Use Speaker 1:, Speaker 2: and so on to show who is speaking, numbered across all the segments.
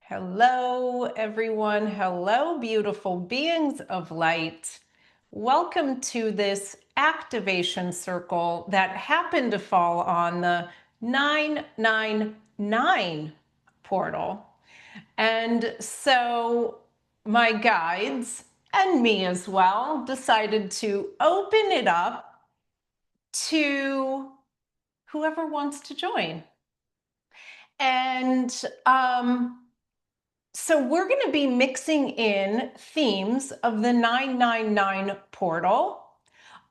Speaker 1: Hello, everyone. Hello, beautiful beings of light. Welcome to this activation circle that happened to fall on the 999 portal. And so my guides and me as well decided to open it up to whoever wants to join. And so we're going to be mixing in themes of the 999 portal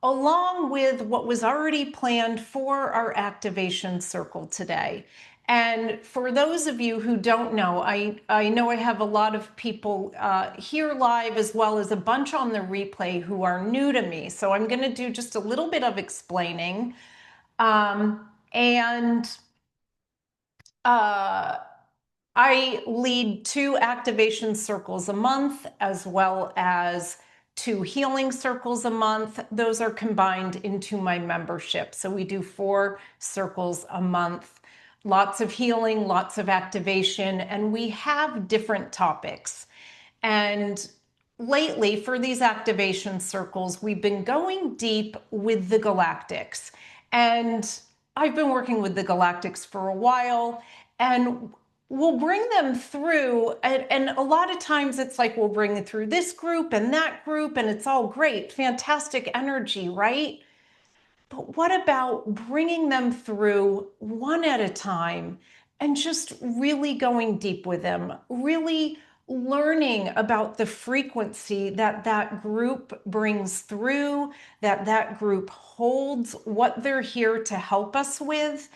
Speaker 1: along with what was already planned for our activation circle today. And for those of you who don't know, I know I have a lot of people here live as well as a bunch on the replay who are new to me. So I'm going to do just a little bit of explaining. I lead 2 activation circles a month as well as 2 healing circles a month. Those are combined into my membership. So we do 4 circles a month, lots of healing, lots of activation, and we have different topics. And lately, for these activation circles, we've been going deep with the galactics. And I've been working with the galactics for a while, and we'll bring them through. And a lot of times it's like we'll bring it through this group and that group, and it's all great, fantastic energy, right? But what about bringing them through one at a time and just really going deep with them, really learning about the frequency that that group brings through, that that group holds, what they're here to help us with.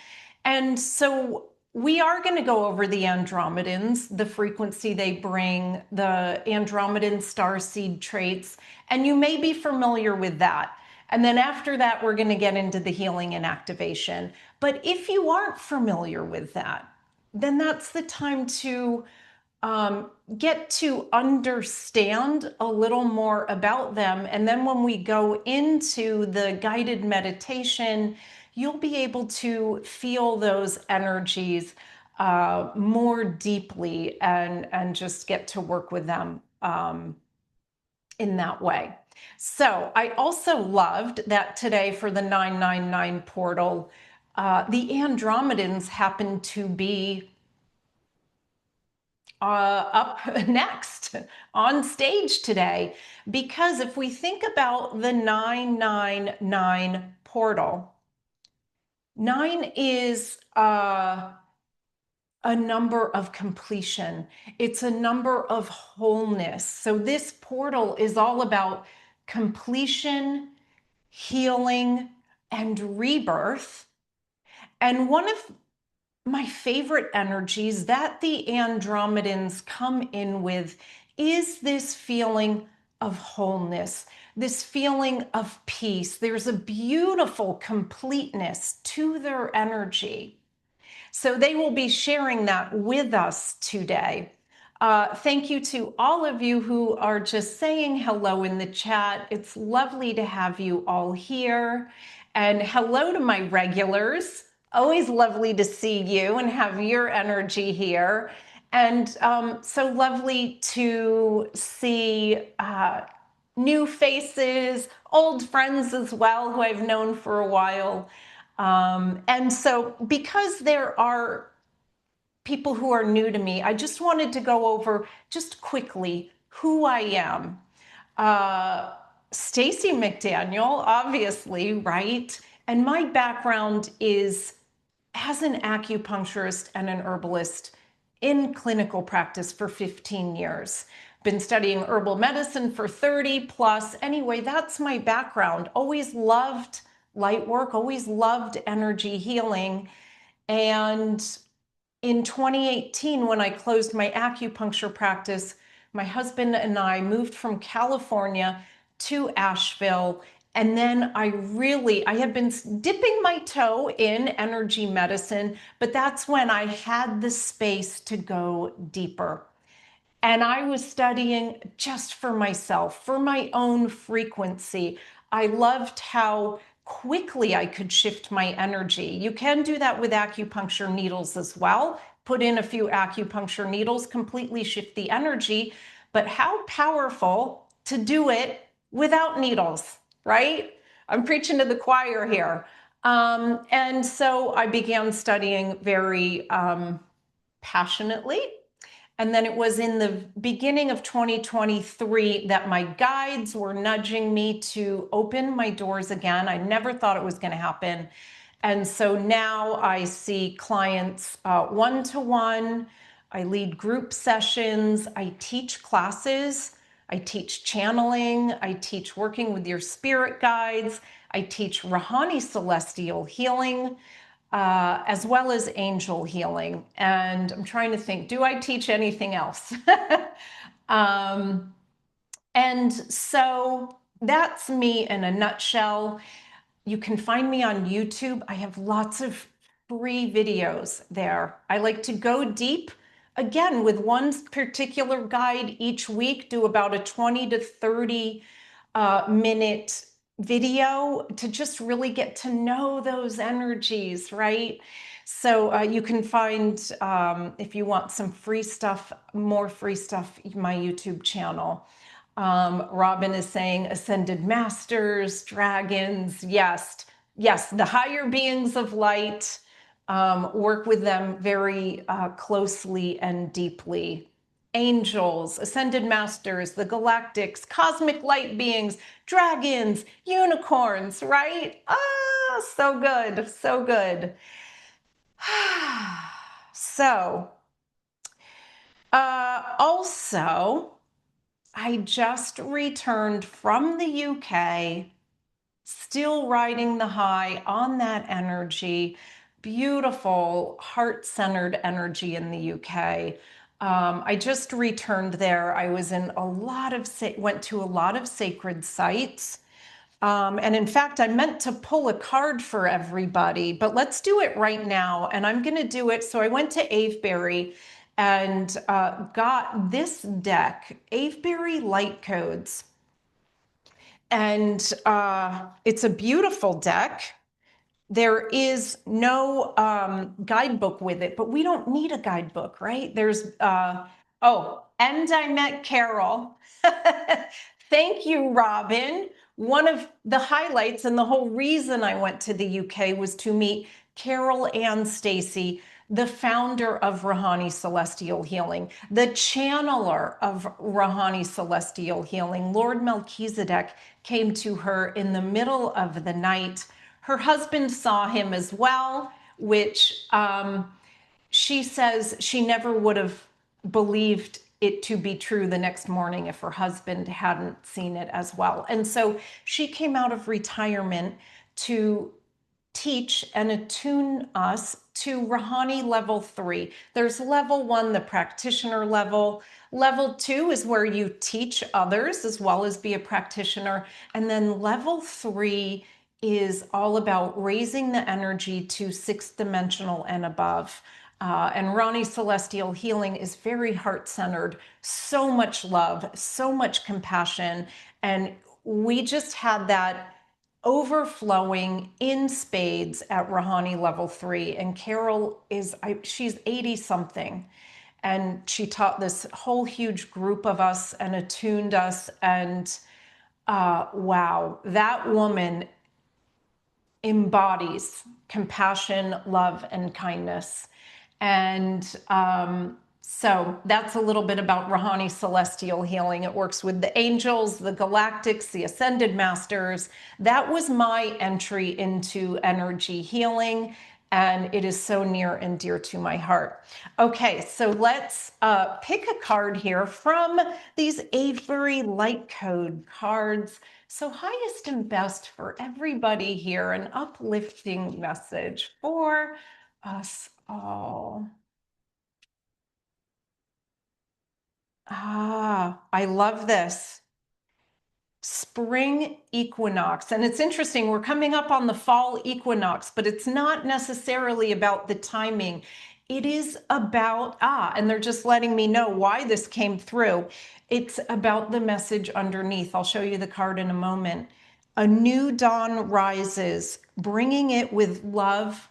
Speaker 1: And so we are going to go over the Andromedans, the frequency they bring, the Andromedan starseed traits, and you may be familiar with that. And then after that, we're going to get into the healing and activation. But if you aren't familiar with that, then that's the time to get to understand a little more about them. And then when we go into the guided meditation, you'll be able to feel those energies more deeply and just get to work with them in that way. So I also loved that today for the 999 portal, the Andromedans happen to be up next on stage today. Because if we think about the 999 portal, 9 is a number of completion. It's a number of wholeness. So this portal is all about completion, healing, and rebirth. And one of my favorite energies that the Andromedans come in with is this feeling of wholeness, this feeling of peace. There's a beautiful completeness to their energy. So they will be sharing that with us today. Thank you to all of you who are just saying hello in the chat. It's lovely to have you all here. And hello to my regulars. Always lovely to see you and have your energy here. And so lovely to see new faces, old friends as well, who I've known for a while. And so because there are people who are new to me, I just wanted to go over just quickly who I am. Stacy McDaniel, obviously, right? And my background is as an acupuncturist and an herbalist in clinical practice for 15 years. Been studying herbal medicine for 30 plus. Anyway, that's my background. Always loved light work, always loved energy healing. And in 2018, when I closed my acupuncture practice, my husband and I moved from California to Asheville. And then I had been dipping my toe in energy medicine, but that's when I had the space to go deeper. And I was studying just for myself, for my own frequency. I loved how quickly I could shift my energy. You can do that with acupuncture needles as well, put in a few acupuncture needles, completely shift the energy. But how powerful to do it without needles, right? I'm preaching to the choir here. And so I began studying very passionately. And then it was in the beginning of 2023 that my guides were nudging me to open my doors again. I never thought it was going to happen. And so now I see clients one-to-one. I lead group sessions. I teach classes. I teach channeling. I teach working with your spirit guides. I teach Rahani celestial healing, as well as angel healing. And I'm trying to think, do I teach anything else? And so that's me in a nutshell. You can find me on YouTube. I have lots of free videos there. I like to go deep, again, with one particular guide each week, do about a 20 to 30 minute video to just really get to know those energies, right? So you can find, if you want some free stuff, more free stuff, my YouTube channel. Robin is saying ascended masters, dragons. Yes, yes, the higher beings of light, work with them very closely and deeply. Angels, ascended masters, the galactics, cosmic light beings, dragons, unicorns, right? Ah, so good, so good. So, also, I just returned from the UK, still riding the high on that energy, beautiful heart-centered energy in the UK. I just returned there. I was in went to a lot of sacred sites. And in fact, I meant to pull a card for everybody, but let's do it right now. And I'm going to do it. So I went to Avebury and got this deck, Avebury Light Codes. And it's a beautiful deck. There is no guidebook with it, but we don't need a guidebook, right? There's, oh, and I met Carol. Thank you, Robin. One of the highlights and the whole reason I went to the UK was to meet Carol Ann Stacy, the founder of Rahani Celestial Healing, the channeler of Rahani Celestial Healing. Lord Melchizedek came to her in the middle of the night. Her husband saw him as well, which she says she never would have believed it to be true the next morning if her husband hadn't seen it as well. And so she came out of retirement to teach and attune us to Rahani level 3. There's level 1, the practitioner level. Level 2 is where you teach others as well as be a practitioner. And then level 3 is all about raising the energy to 6th dimensional and above. And Rahani Celestial Healing is very heart-centered, so much love, so much compassion. And we just had that overflowing in spades at Rahani level 3. And Carol she's 80 something. And she taught this whole huge group of us and attuned us. And wow, that woman embodies compassion, love, and kindness. And so that's a little bit about Rahani Celestial Healing. It works with the angels, the galactics, the ascended masters. That was my entry into energy healing, and it is so near and dear to my heart. Okay, so let's pick a card here from these Avebury Light Code cards. So highest and best for everybody here, an uplifting message for us all. I love this. Spring equinox. And it's interesting, we're coming up on the fall equinox, but it's not necessarily about the timing. It is about, and they're just letting me know why this came through. It's about the message underneath. I'll show you the card in a moment. A new dawn rises, bringing it with love,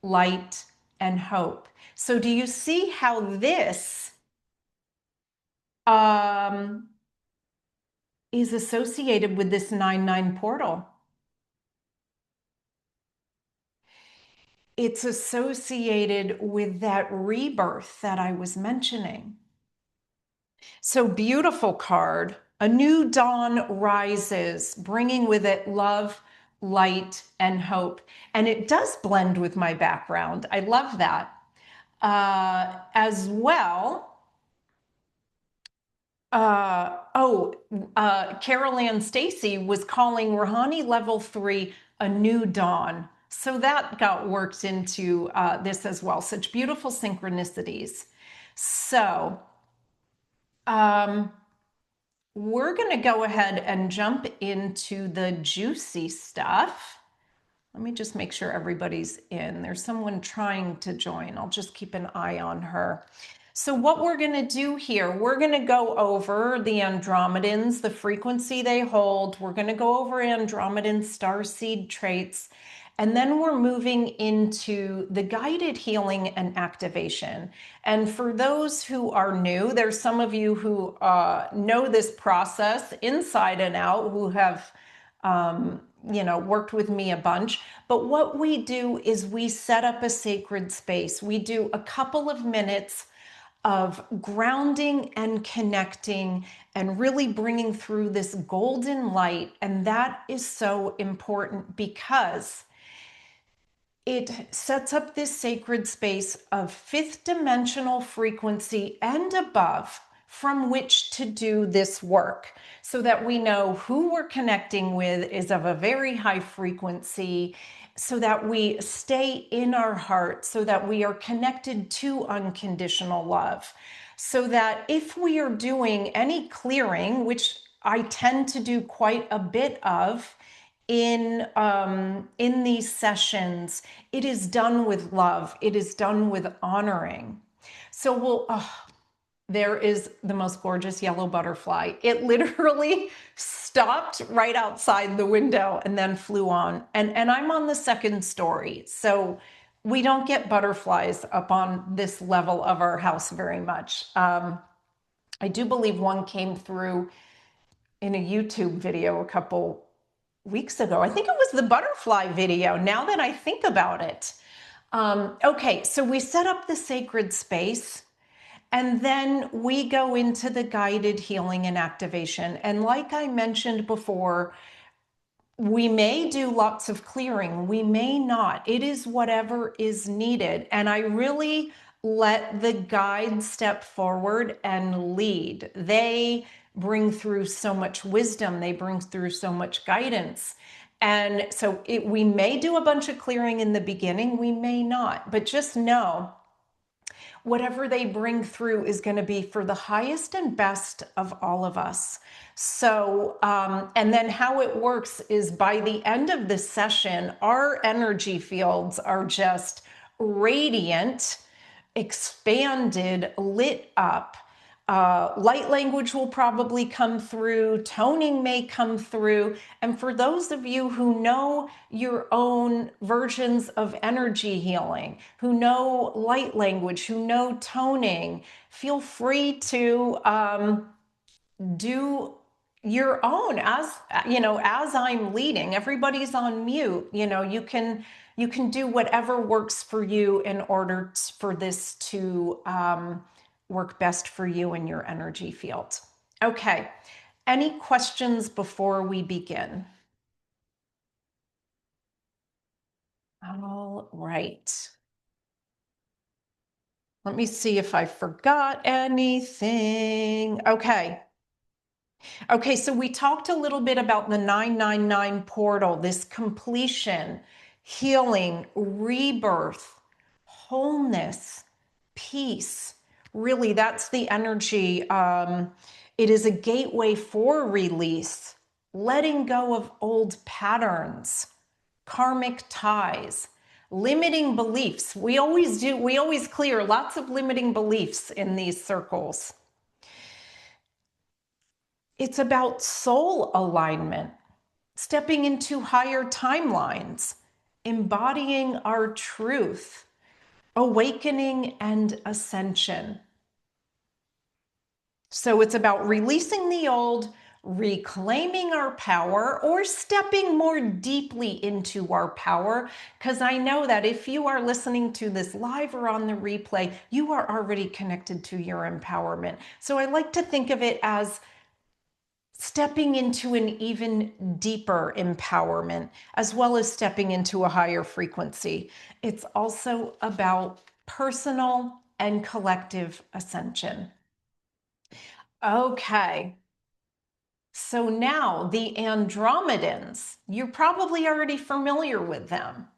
Speaker 1: light, and hope. So do you see how this is associated with this 9-9 portal? It's associated with that rebirth that I was mentioning. So beautiful card. A new dawn rises, bringing with it love, light, and hope. And it does blend with my background. I love that. As well, Carol Ann Stacy was calling Rouhani level 3 a new dawn. So that got worked into this as well. Such beautiful synchronicities. So we're going to go ahead and jump into the juicy stuff. Let me just make sure everybody's in. There's someone trying to join. I'll just keep an eye on her. So what we're going to do here, we're going to go over the Andromedans, the frequency they hold. We're going to go over Andromedan starseed traits. And then we're moving into the guided healing and activation. And for those who are new, there's some of you who know this process inside and out, who have worked with me a bunch. But what we do is we set up a sacred space. We do a couple of minutes of grounding and connecting and really bringing through this golden light. And that is so important because it sets up this sacred space of fifth dimensional frequency and above from which to do this work, so that we know who we're connecting with is of a very high frequency, so that we stay in our heart, so that we are connected to unconditional love, so that if we are doing any clearing, which I tend to do quite a bit of in these sessions, it is done with love. It is done with honoring. So there is the most gorgeous yellow butterfly. It literally stopped right outside the window and then flew on. And I'm on the second story, so we don't get butterflies up on this level of our house very much. I do believe one came through in a YouTube video a couple weeks ago. I think it was the butterfly video, now that I think about it. Okay, so we set up the sacred space, and then we go into the guided healing and activation. And like I mentioned before, we may do lots of clearing, we may not. It is whatever is needed. And I really let the guide step forward and lead. They bring through so much wisdom, they bring through so much guidance. And so we may do a bunch of clearing in the beginning, we may not, but just know whatever they bring through is going to be for the highest and best of all of us. So, and then how it works is by the end of the session, our energy fields are just radiant, expanded, lit up. Light language will probably come through, toning may come through. And for those of you who know your own versions of energy healing, who know light language, who know toning, feel free to do your own as I'm leading. Everybody's on mute. You can do whatever works for you in order for this to work best for you and your energy field. Okay, any questions before we begin? All right. Let me see if I forgot anything. Okay, so we talked a little bit about the 999 portal, this completion, healing, rebirth, wholeness, peace. Really, that's the energy. It is a gateway for release, letting go of old patterns, karmic ties, limiting beliefs. We always clear lots of limiting beliefs in these circles. It's about soul alignment, stepping into higher timelines, embodying our truth, awakening and ascension. So it's about releasing the old, reclaiming our power, or stepping more deeply into our power. Because I know that if you are listening to this live or on the replay, you are already connected to your empowerment. So I like to think of it as stepping into an even deeper empowerment, as well as stepping into a higher frequency. It's also about personal and collective ascension. Okay. So now the Andromedans, you're probably already familiar with them,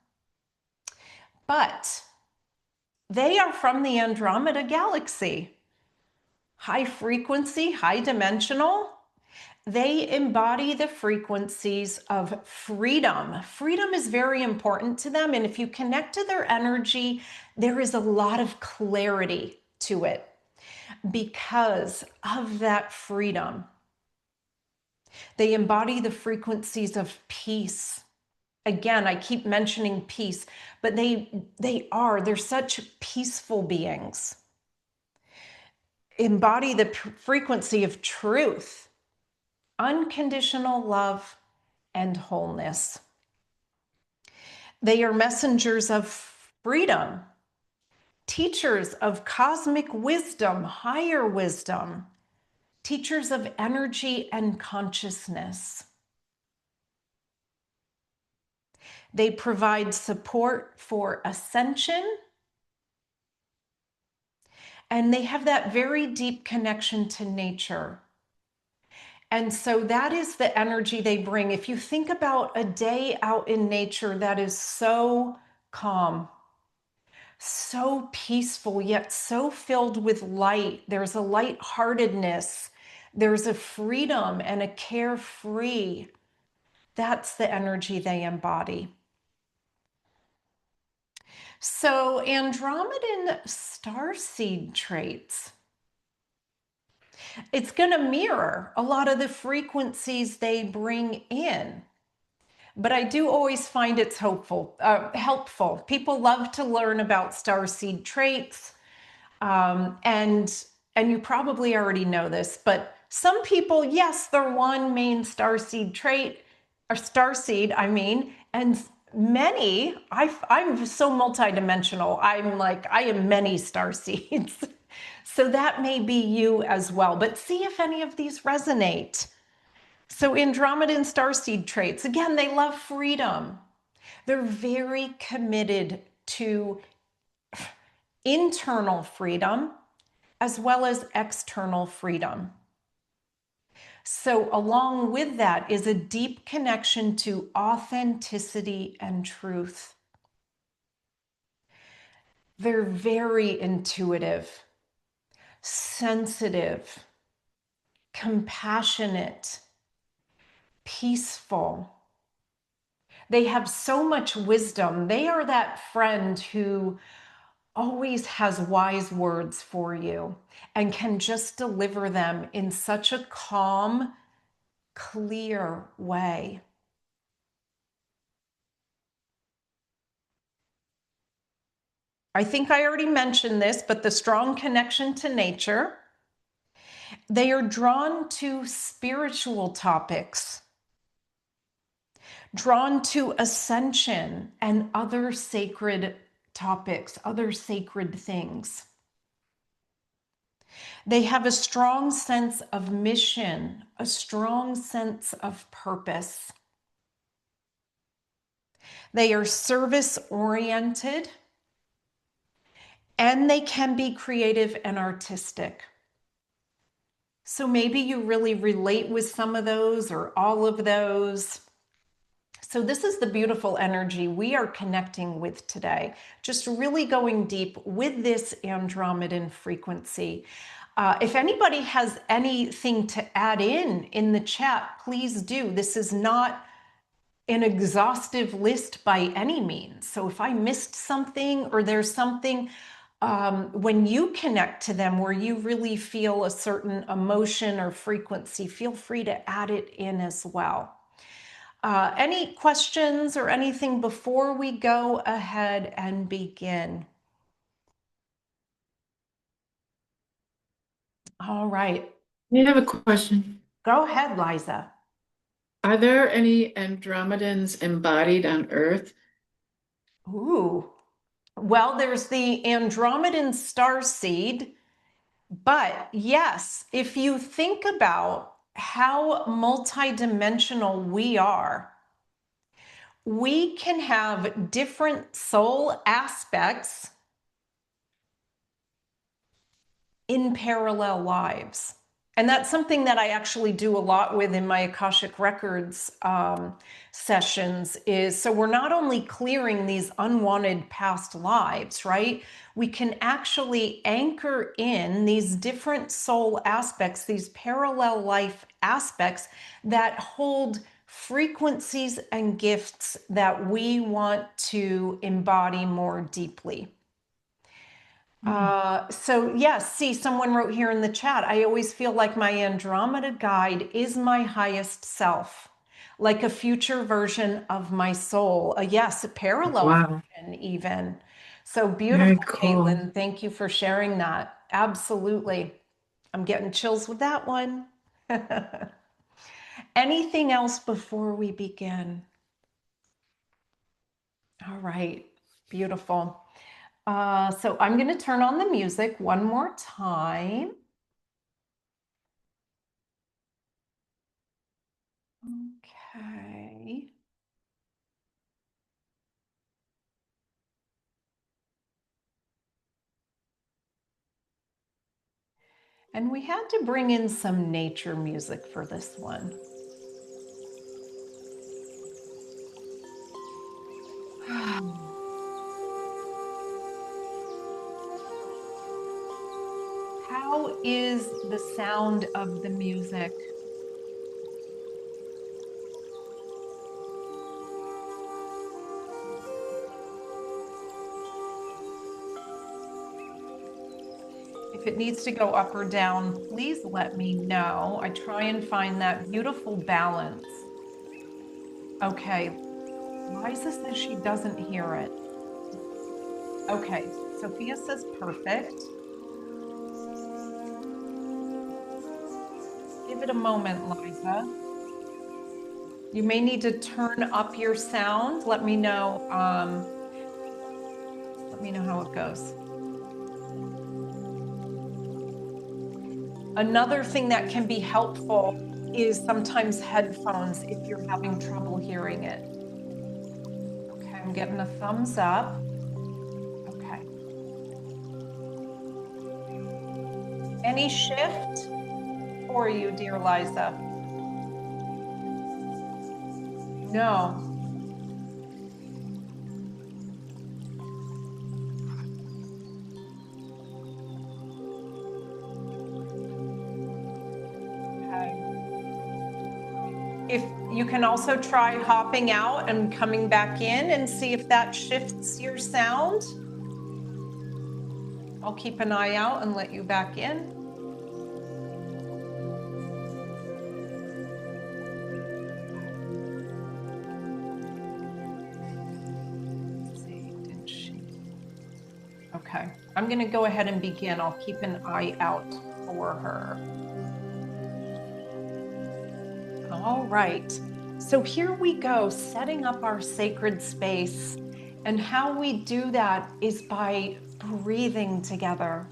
Speaker 1: but they are from the Andromeda galaxy. High frequency, high dimensional. They embody the frequencies of freedom. Freedom is very important to them. And if you connect to their energy, there is a lot of clarity to it because of that freedom. They embody the frequencies of peace. Again, I keep mentioning peace, but they're such peaceful beings. Embody the frequency of truth, unconditional love, and wholeness. They are messengers of freedom, teachers of cosmic wisdom, higher wisdom, teachers of energy and consciousness. They provide support for ascension, and they have that very deep connection to nature. And so that is the energy they bring. If you think about a day out in nature that is so calm, so peaceful, yet so filled with light, there's a lightheartedness, there's a freedom and a carefree. That's the energy they embody. So, Andromedan starseed traits. It's going to mirror a lot of the frequencies they bring in. But I do always find it's helpful. People love to learn about starseed traits. And you probably already know this, but some people, yes, they're one main starseed trait, or starseed, and many, I'm so multidimensional. I am many starseeds. So that may be you as well, but see if any of these resonate. So Andromedan starseed traits, again, they love freedom. They're very committed to internal freedom as well as external freedom. So along with that is a deep connection to authenticity and truth. They're very intuitive, sensitive, compassionate, peaceful. They have so much wisdom. They are that friend who always has wise words for you and can just deliver them in such a calm, clear way. I think I already mentioned this, but the strong connection to nature. They are drawn to spiritual topics, drawn to ascension and other sacred topics, other sacred things. They have a strong sense of mission, a strong sense of purpose. They are service-oriented, and they can be creative and artistic. So maybe you really relate with some of those or all of those. So this is the beautiful energy we are connecting with today. Just really going deep with this Andromedan frequency. If anybody has anything to add in the chat, please do. This is not an exhaustive list by any means. So if I missed something or there's something when you connect to them where you really feel a certain emotion or frequency, feel free to add it in as well. Any questions or anything before we go ahead and begin? All right.
Speaker 2: I have a question.
Speaker 1: Go ahead, Liza.
Speaker 2: Are there any Andromedans embodied on Earth?
Speaker 1: Ooh. Well, there's the Andromedan starseed, but yes, if you think about how multidimensional we can have different soul aspects in parallel lives. And that's something that I actually do a lot with in my Akashic Records sessions is, so we're not only clearing these unwanted past lives, right? We can actually anchor in these different soul aspects, these parallel life aspects that hold frequencies and gifts that we want to embody more deeply. So yes, see, someone wrote here in the chat, I always feel like my Andromeda guide is my highest self, like a future version of my soul. Yes, a parallel
Speaker 2: Wow,
Speaker 1: version even. So
Speaker 2: very
Speaker 1: beautiful,
Speaker 2: cool.
Speaker 1: Caitlin. Thank you for sharing that. Absolutely. I'm getting chills with that one. Anything else before we begin? All right, beautiful. So I'm going to turn on the music one more time. Okay. And we had to bring in some nature music for this one. How is the sound of the music? If it needs to go up or down, please let me know. I try and find that beautiful balance. Okay, Liza says she doesn't hear it. Okay, Sophia says perfect. Give it a moment, Liza. You may need to turn up your sound. Let me know. Let me know how it goes. Another thing that can be helpful is sometimes headphones if you're having trouble hearing it. Okay, I'm getting a thumbs up. Okay. Any shift for you, dear Liza? No. Okay. If you can also try hopping out and coming back in and see if that shifts your sound. I'll keep an eye out and let you back in. Let's see, did she? Okay, I'm going to go ahead and begin. I'll keep an eye out for her. All right, so here we go, setting up our sacred space. And how we do that is by breathing together.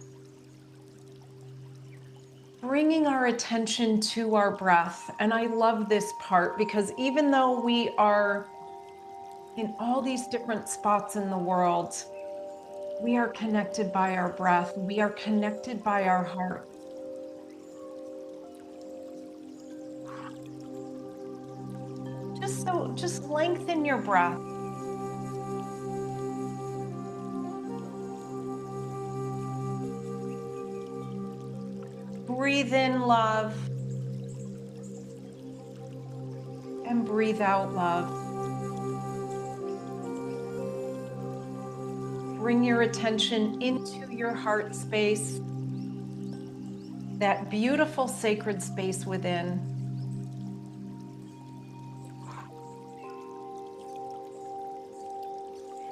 Speaker 1: Bringing our attention to our breath. And I love this part because even though we are in all these different spots in the world, we are connected by our breath. We are connected by our heart. Just lengthen your breath. Breathe in love and breathe out love. Bring your attention into your heart space, that beautiful sacred space within.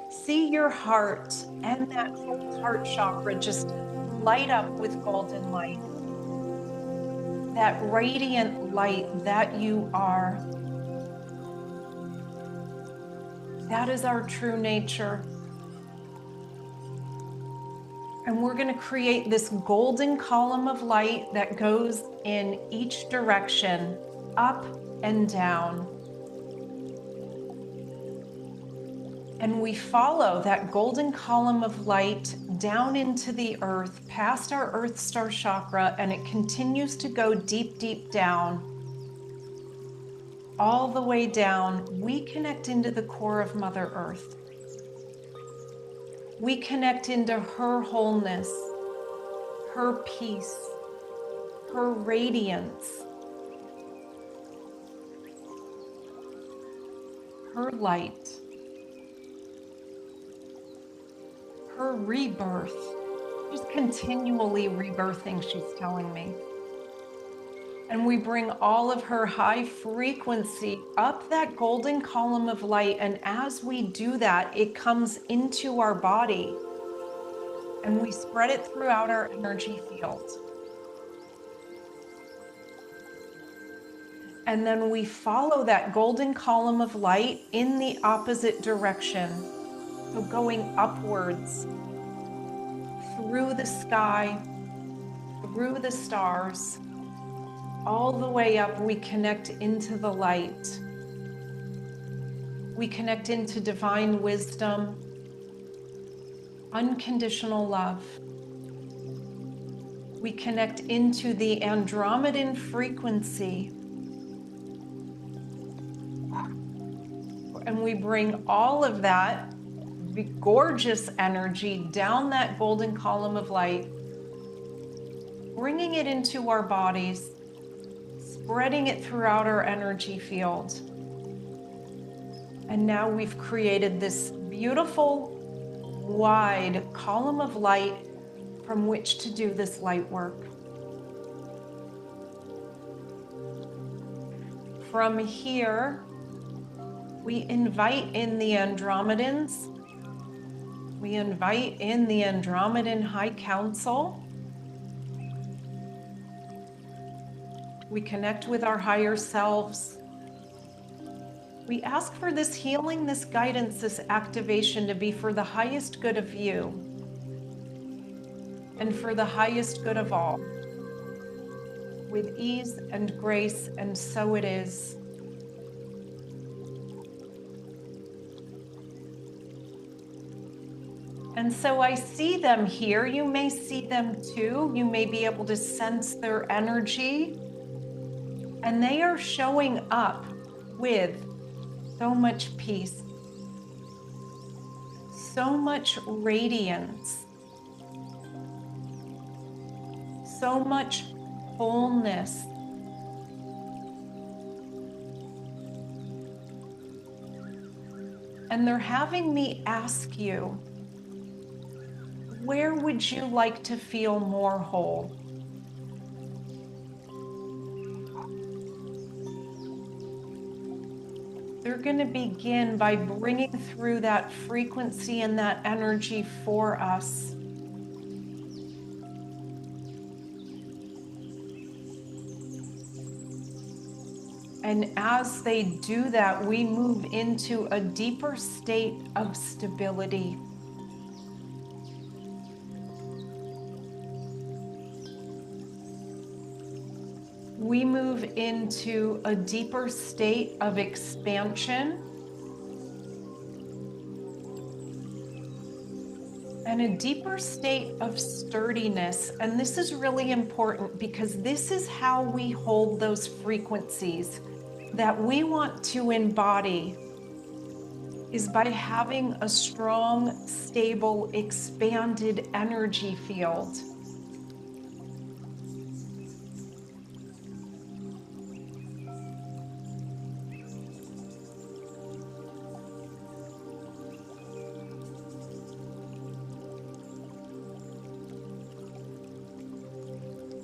Speaker 1: See your heart and that whole heart chakra just light up with golden light. that radiant light that you are. That is our true nature. And we're going to create this golden column of light that goes in each direction, up and down. And we follow that golden column of light down into the earth, past our Earth Star chakra, and it continues to go deep, deep down. All the way down, we connect into the core of Mother Earth. We connect into her wholeness, her peace, her radiance, her light, her rebirth. She's continually rebirthing, she's telling me. And we bring all of her high frequency up that golden column of light. And as we do that, it comes into our body and we spread it throughout our energy field. And then we follow that golden column of light in the opposite direction. So going upwards through the sky, through the stars, all the way up, we connect into the light. We connect into divine wisdom, unconditional love. We connect into the Andromedan frequency. And we bring all of that gorgeous energy down that golden column of light, bringing it into our bodies, spreading it throughout our energy field. And now we've created this beautiful, wide column of light from which to do this light work. From here, we invite in the Andromedans. We invite in the Andromedan High Council. We connect with our higher selves. We ask for this healing, this guidance, this activation to be for the highest good of you and for the highest good of all, with ease and grace, and so it is. And so I see them here. You may see them too. You may be able to sense their energy. And they are showing up with so much peace, so much radiance, so much wholeness. And they're having me ask you, where would you like to feel more whole? They're going to begin by bringing through that frequency and that energy for us. And as they do that, we move into a deeper state of stability. We move into a deeper state of expansion and a deeper state of sturdiness. And this is really important because this is how we hold those frequencies that we want to embody, is by having a strong, stable, expanded energy field.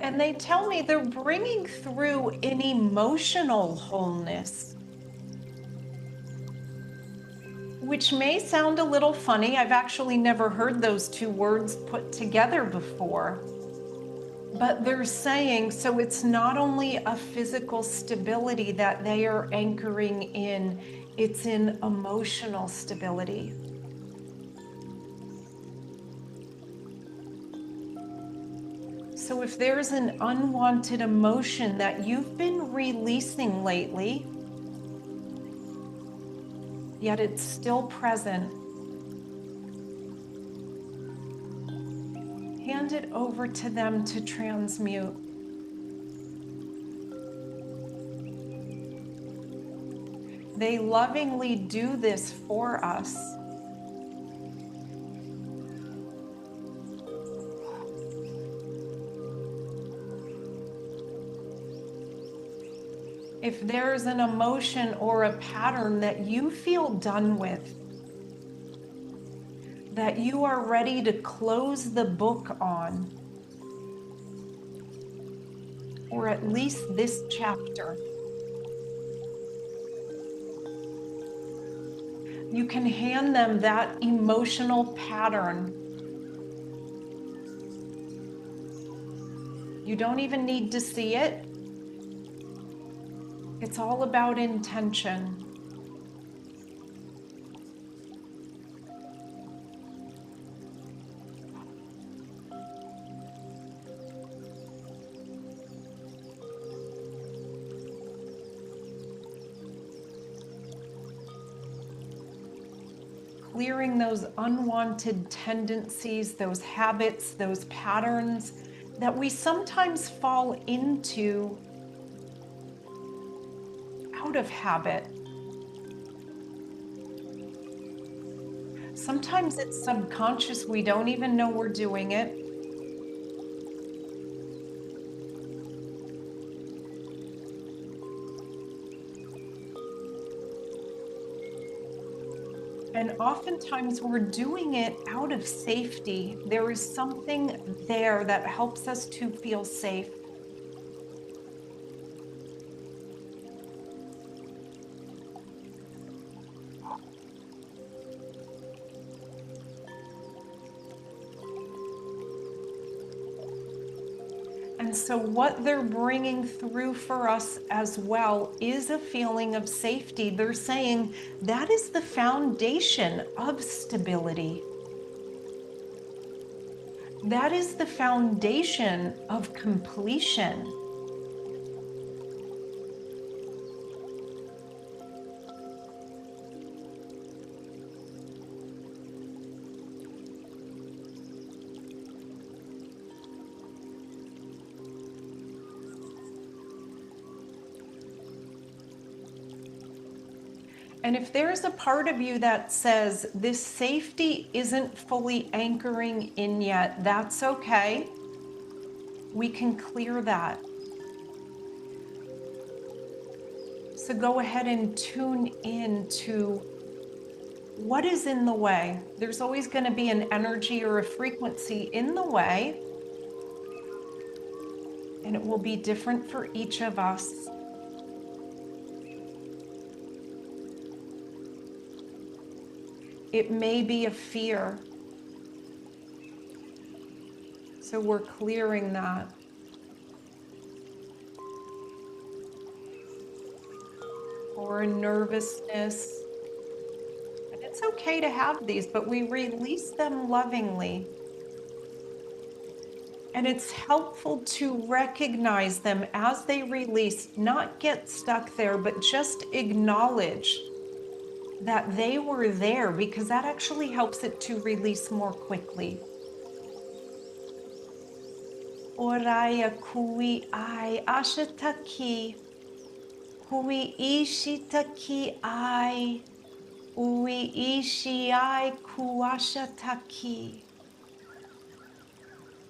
Speaker 1: And they tell me they're bringing through an emotional wholeness, which may sound a little funny. I've actually never heard those two words put together before. But they're saying, so it's not only a physical stability that they are anchoring in, it's in emotional stability. So if there's an unwanted emotion that you've been releasing lately, yet it's still present, hand it over to them to transmute. They lovingly do this for us. If there's an emotion or a pattern that you feel done with, that you are ready to close the book on, or at least this chapter, you can hand them that emotional pattern. You don't even need to see it. It's all about intention. Clearing those unwanted tendencies, those habits, those patterns that we sometimes fall into out of habit. Sometimes it's subconscious, we don't even know we're doing it. And oftentimes we're doing it out of safety. There is something there that helps us to feel safe. And so what they're bringing through for us as well is a feeling of safety. They're saying that is the foundation of stability. That is the foundation of completion. And if there's a part of you that says this safety isn't fully anchoring in yet, that's okay. We can clear that. So go ahead and tune in to what is in the way. There's always going to be an energy or a frequency in the way, and it will be different for each of us. It may be a fear. So we're clearing that. Or a nervousness. And it's okay to have these, but we release them lovingly. And it's helpful to recognize them as they release, not get stuck there, but just acknowledge that they were there, because that actually helps it to release more quickly. Oraya kui ai ashataki, kui ishitaki ai, ui ishi ai kuashataki.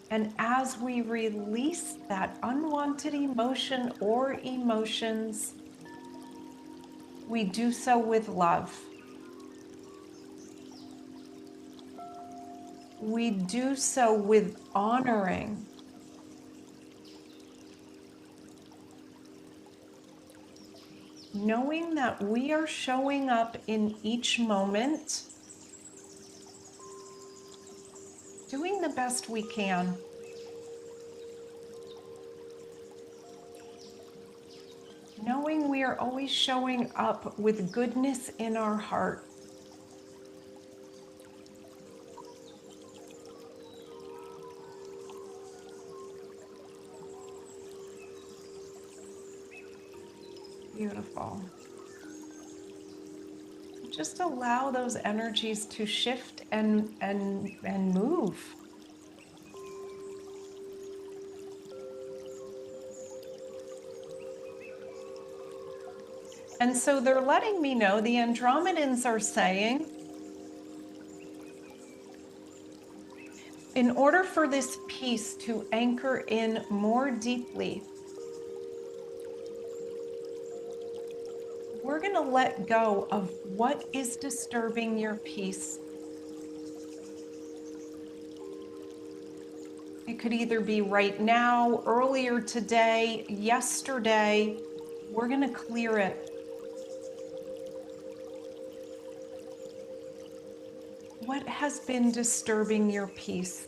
Speaker 1: And as we release that unwanted emotion or emotions, we do so with love. We do so with honoring. Knowing that we are showing up in each moment, doing the best we can. we are always showing up with goodness in our heart. Beautiful. Just allow those energies to shift and move. And so they're letting me know, the Andromedans are saying, in order for this peace to anchor in more deeply, we're going to let go of what is disturbing your peace. It could either be right now, earlier today, yesterday. We're going to clear it. What has been disturbing your peace?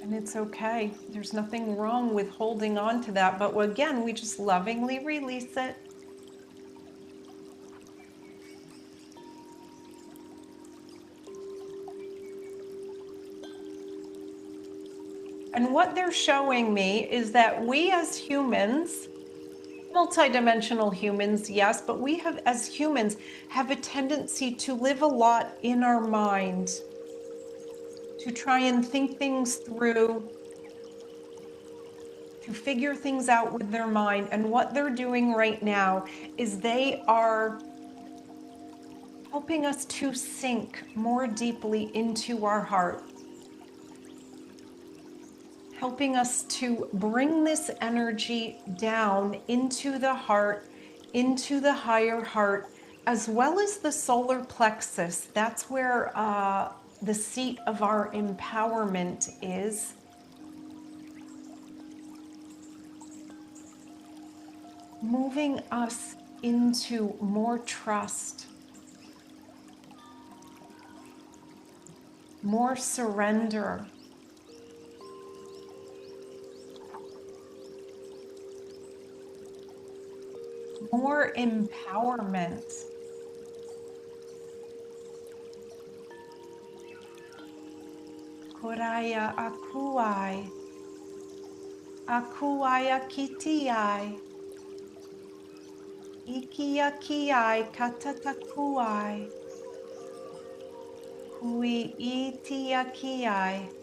Speaker 1: And it's okay. There's nothing wrong with holding on to that. But again, we just lovingly release it. And what they're showing me is that we as humans, multidimensional humans, yes, but we have, as humans, have a tendency to live a lot in our mind, to try and think things through, to figure things out with their mind. And what they're doing right now is they are helping us to sink more deeply into our heart, helping us to bring this energy down into the heart, into the higher heart, as well as the solar plexus. That's where the seat of our empowerment is. Moving us into more trust, more surrender, more empowerment. Koraya akuai, akuai akitiai, ikiakiai katatakuai, kui itiakiai.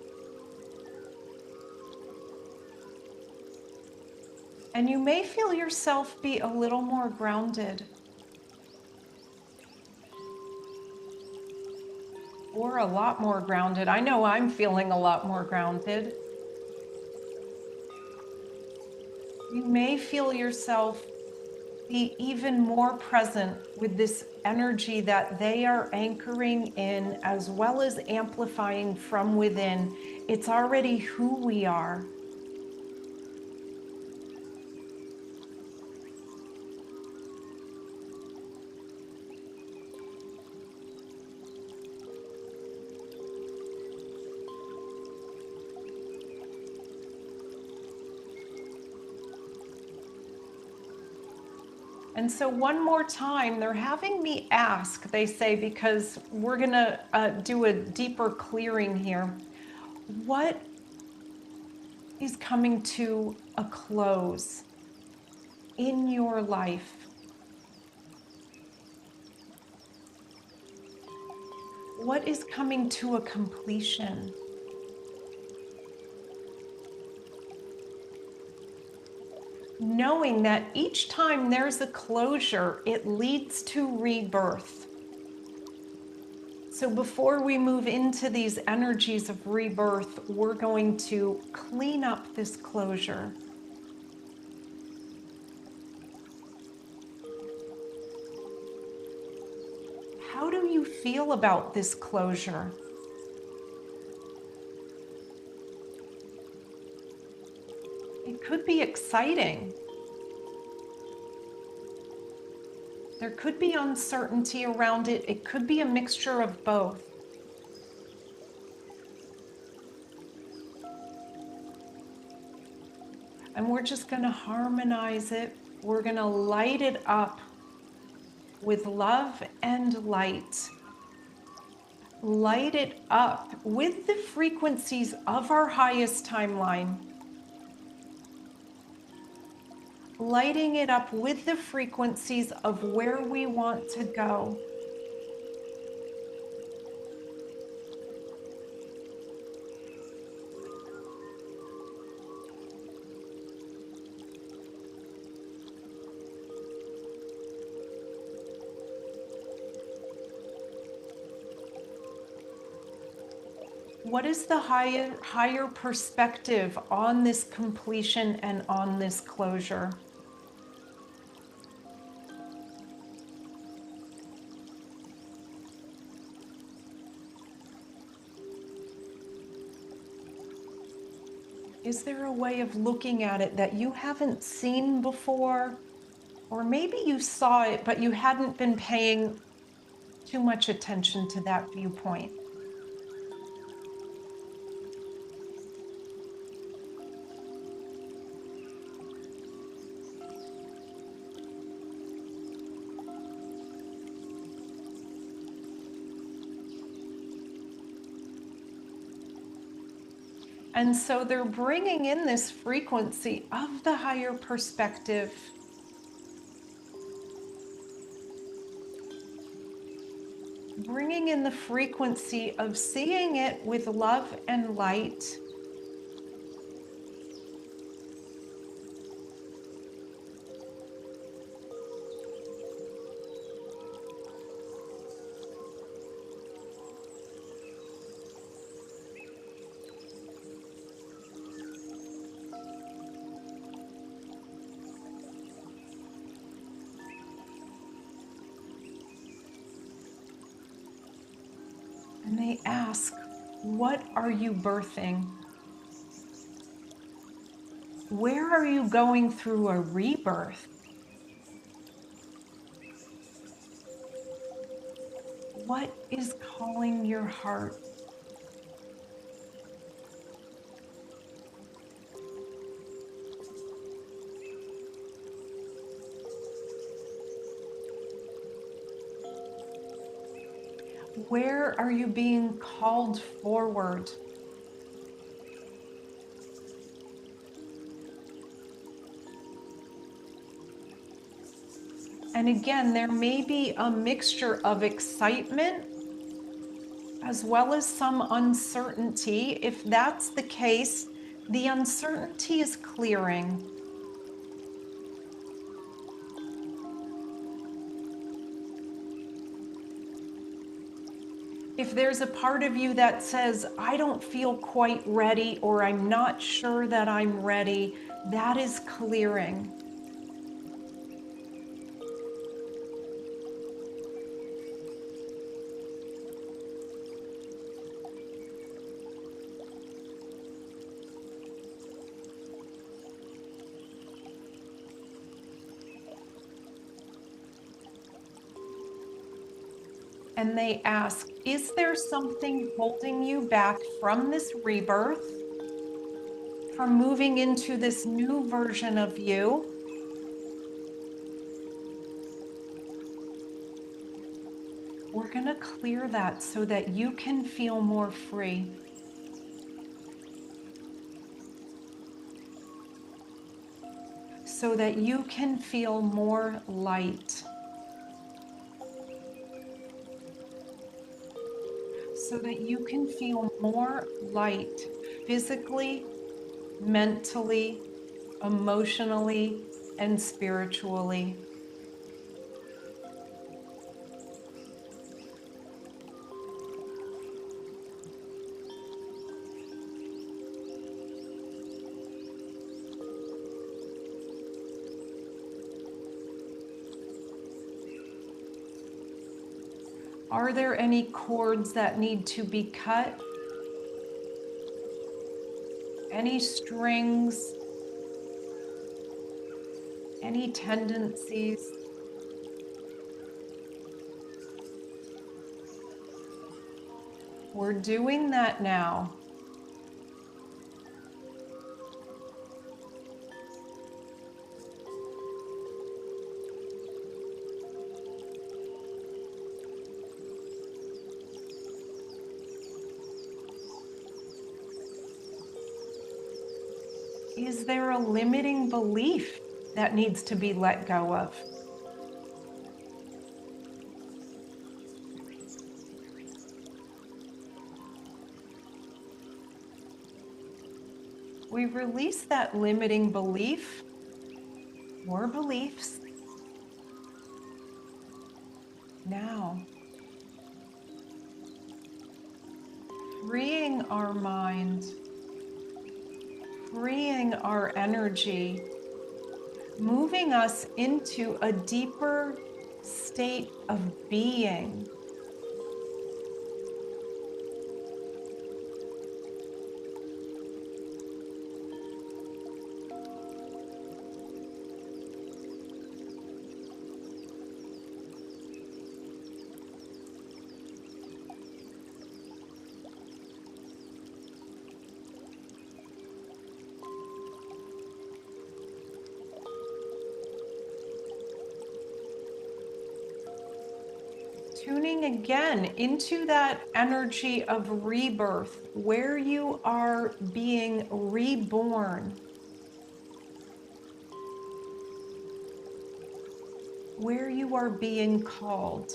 Speaker 1: And you may feel yourself be a little more grounded, or a lot more grounded. I know I'm feeling a lot more grounded. You may feel yourself be even more present with this energy that they are anchoring in, as well as amplifying from within. It's already who we are. And so one more time, they're having me ask, they say, because we're gonna do a deeper clearing here. What is coming to a close in your life? What is coming to a completion? Knowing that each time there's a closure, it leads to rebirth. So before we move into these energies of rebirth, we're going to clean up this closure. How do you feel about this closure? It could be exciting. There could be uncertainty around it. It could be a mixture of both. And we're just going to harmonize it. We're going to light it up with love and light. Light it up with the frequencies of our highest timeline. Lighting it up with the frequencies of where we want to go. What is the higher perspective on this completion and on this closure? Is there a way of looking at it that you haven't seen before? Or maybe you saw it, but you hadn't been paying too much attention to that viewpoint. And so they're bringing in this frequency of the higher perspective. Bringing in the frequency of seeing it with love and light. And they ask, what are you birthing? Where are you going through a rebirth? What is calling your heart? Where are you being called forward? And again, there may be a mixture of excitement as well as some uncertainty. If that's the case, the uncertainty is clearing. If there's a part of you that says, I don't feel quite ready, or I'm not sure that I'm ready, that is clearing. And they ask, is there something holding you back from this rebirth, from moving into this new version of you? We're going to clear that so that you can feel more free. So that you can feel more light. So that you can feel more light physically, mentally, emotionally, and spiritually. Are there any cords that need to be cut? Any strings? Any tendencies? We're doing that now. Is there a limiting belief that needs to be let go of? We release that limiting belief or beliefs now, freeing our mind, freeing our energy, moving us into a deeper state of being. Tuning again into that energy of rebirth, where you are being reborn, where you are being called.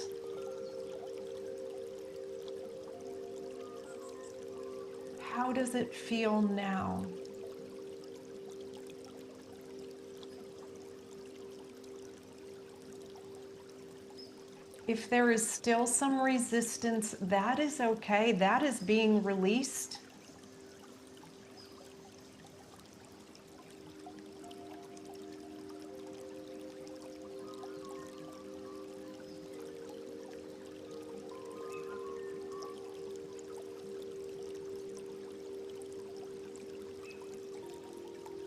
Speaker 1: How does it feel now? If there is still some resistance, that is okay. That is being released.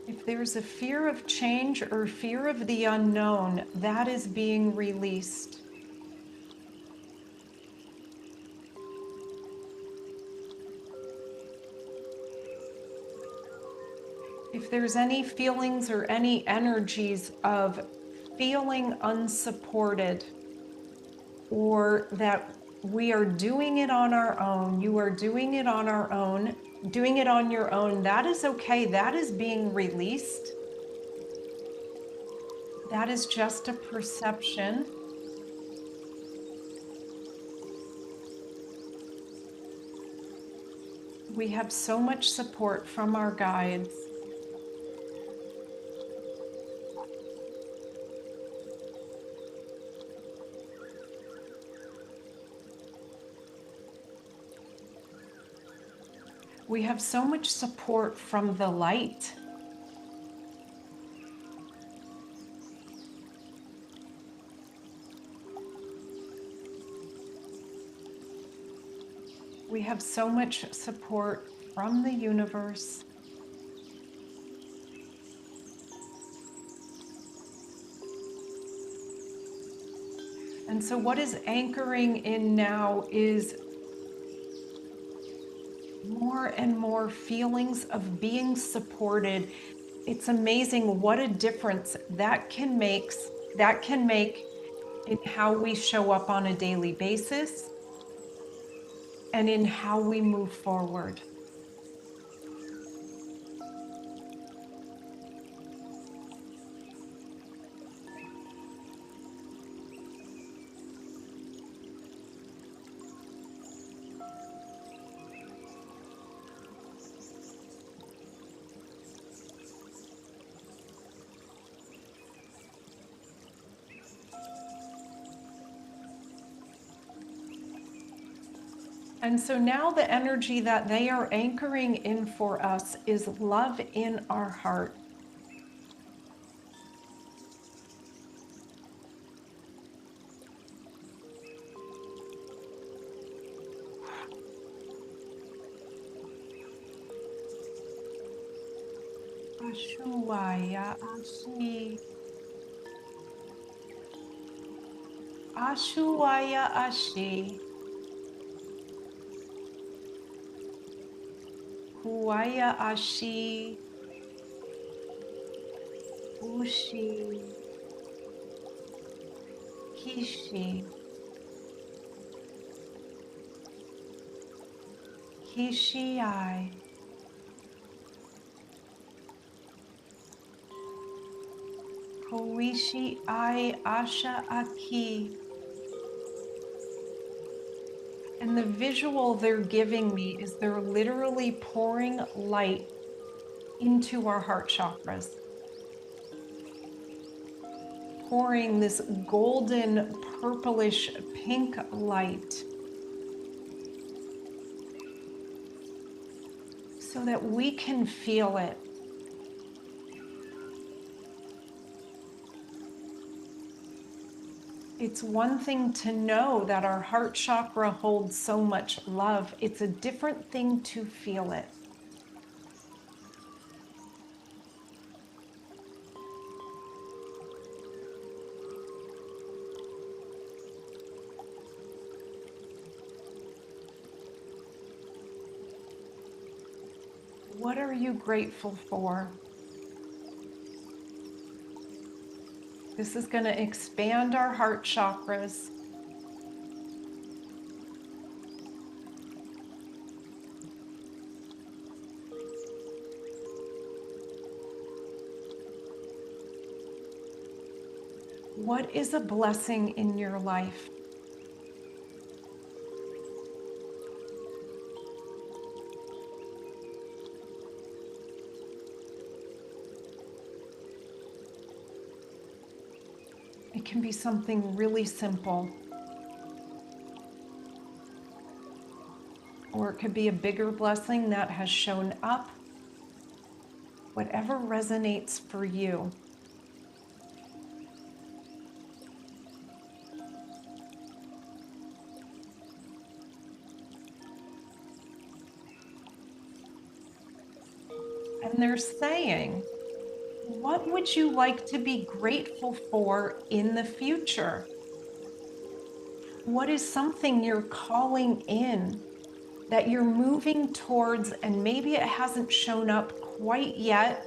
Speaker 1: If there's a fear of change or fear of the unknown, that is being released. If there's any feelings or any energies of feeling unsupported, or that we are doing it on our own, you are doing it on our own, doing it on your own, that is okay. That is being released. That is just a perception. We have so much support from our guides. We have so much support from the light. We have so much support from the universe. And so what is anchoring in now is more and more feelings of being supported. It's amazing what a difference that can make in how we show up on a daily basis and in how we move forward. And so now the energy that they are anchoring in for us is love in our heart. Ashuaya Ashi. Ashuaya Ashi. Huaya ashi. Ushi. Kishi. Kishi I. Koishi I asha aki. And the visual they're giving me is they're literally pouring light into our heart chakras. Pouring this golden, purplish, pink light so that we can feel it. It's one thing to know that our heart chakra holds so much love. It's a different thing to feel it. What are you grateful for? This is going to expand our heart chakras. What is a blessing in your life? It can be something really simple, or it could be a bigger blessing that has shown up. Whatever resonates for you. And they're saying, what would you like to be grateful for in the future? What is something you're calling in that you're moving towards, and maybe it hasn't shown up quite yet,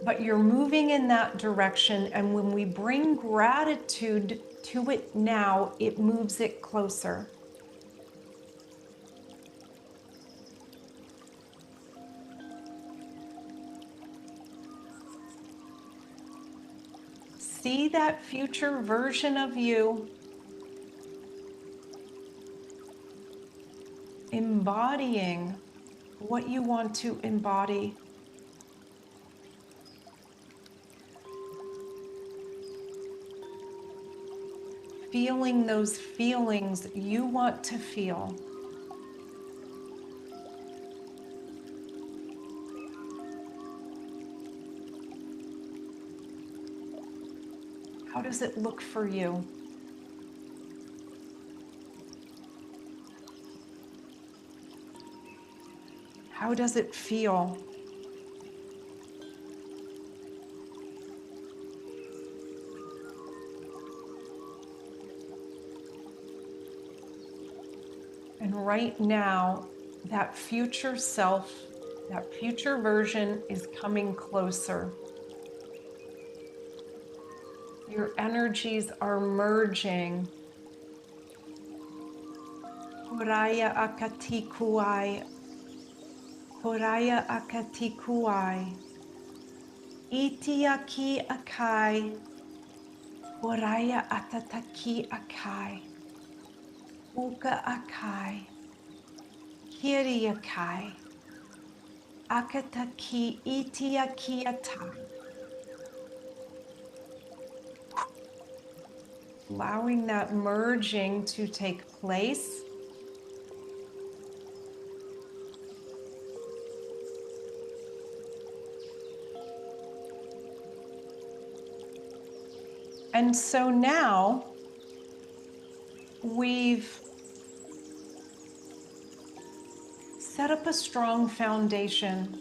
Speaker 1: but you're moving in that direction, and when we bring gratitude to it now, it moves it closer. See that future version of you embodying what you want to embody. Feeling those feelings you want to feel. How does it look for you? How does it feel? And right now, that future self, that future version is coming closer. Your energies are merging. Horaya akatikuai. Horaya akatikuai. Itiaki akai. Horaya atataki akai. Uka akai. Kiri akai. Akataki itiaki atai. Allowing that merging to take place. And so now we've set up a strong foundation.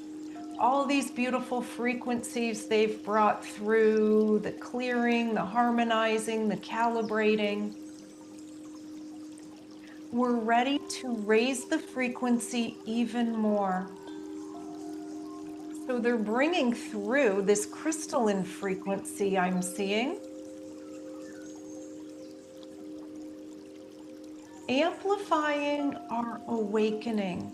Speaker 1: All these beautiful frequencies they've brought through, the clearing, the harmonizing, the calibrating. We're ready to raise the frequency even more. So they're bringing through this crystalline frequency I'm seeing, amplifying our awakening,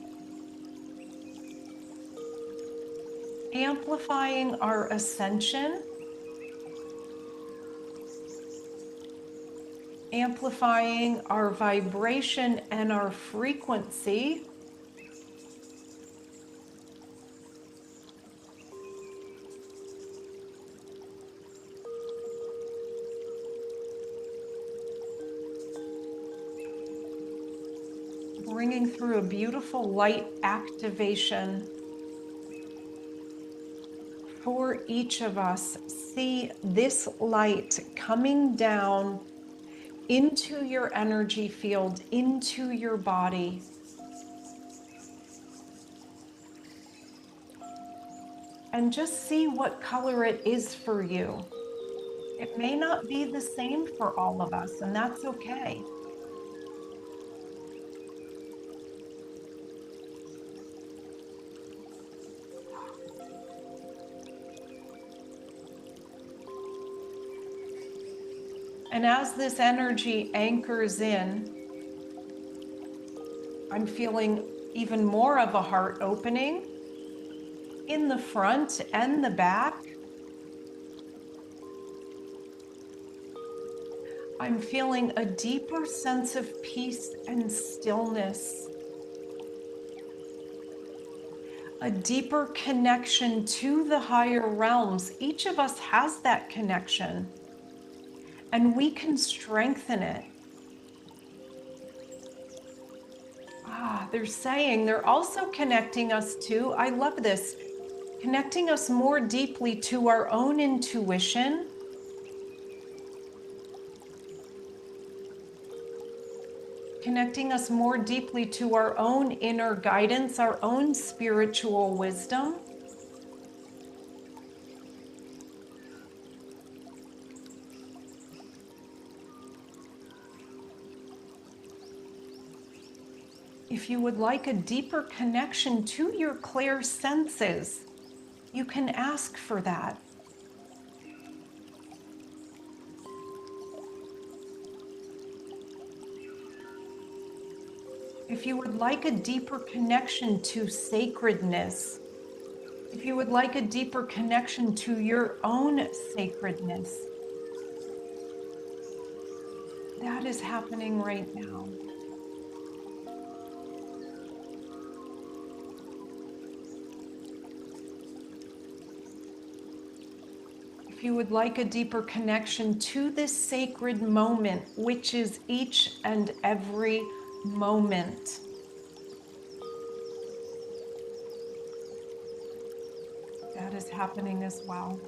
Speaker 1: amplifying our ascension, amplifying our vibration and our frequency. Bringing through a beautiful light activation for each of us. See this light coming down into your energy field, into your body. And just see what color it is for you. It may not be the same for all of us, and that's okay. And as this energy anchors in, I'm feeling even more of a heart opening in the front and the back. I'm feeling a deeper sense of peace and stillness, a deeper connection to the higher realms. Each of us has that connection, and we can strengthen it. They're saying they're also connecting us to, I love this, connecting us more deeply to our own intuition, connecting us more deeply to our own inner guidance, our own spiritual wisdom. If you would like a deeper connection to your clear senses, you can ask for that. If you would like a deeper connection to sacredness, if you would like a deeper connection to your own sacredness, that is happening right now. If you would like a deeper connection to this sacred moment, which is each and every moment, that is happening as well.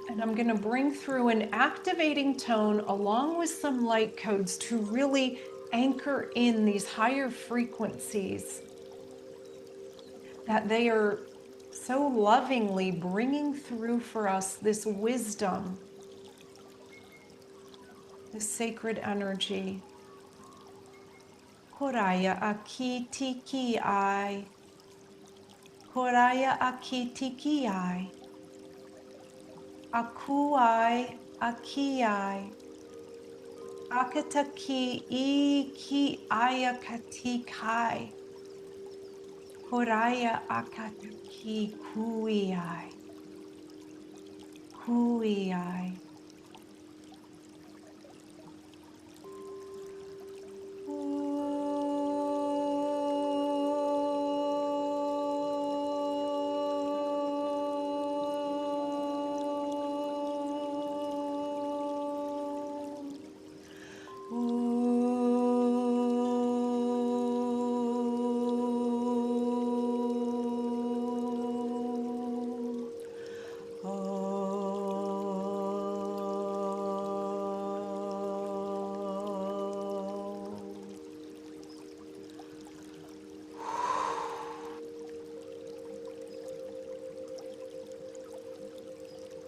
Speaker 1: And I'm going to bring through an activating tone along with some light codes to really anchor in these higher frequencies that they are so lovingly bringing through for us, this wisdom, this sacred energy. Koraya akiti ki ai. Koraya akiti ki ai. Akuai akiai. Akataki I ki ayakati kai. Koraya akataki kuiai. Kuiai.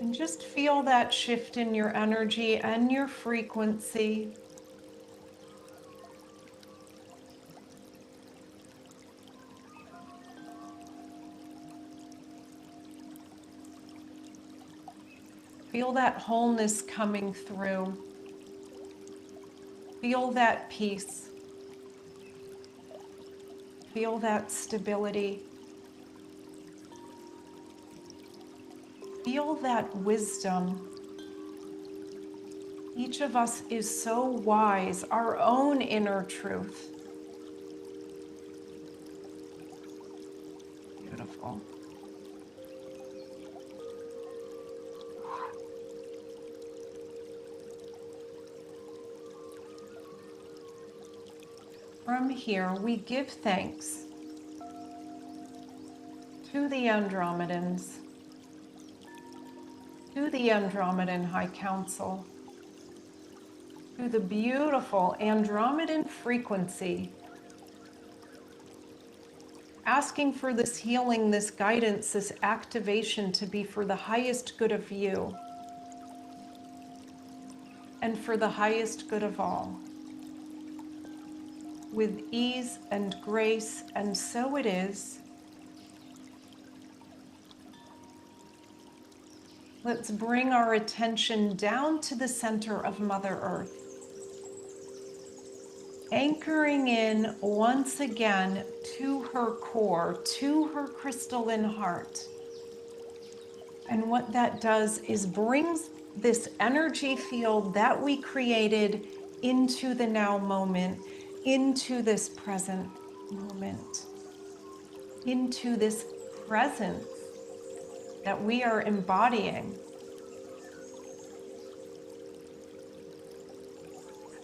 Speaker 1: And just feel that shift in your energy and your frequency. Feel that wholeness coming through. Feel that peace. Feel that stability. Feel that wisdom. Each of us is so wise, our own inner truth. Beautiful. From here, we give thanks to the Andromedans, to the Andromedan High Council, to the beautiful Andromedan frequency, asking for this healing, this guidance, this activation to be for the highest good of you and for the highest good of all. With ease and grace, and so it is. Let's bring our attention down to the center of Mother Earth, anchoring in once again to her core, to her crystalline heart. And what that does is brings this energy field that we created into the now moment, into this present moment, into this presence that we are embodying.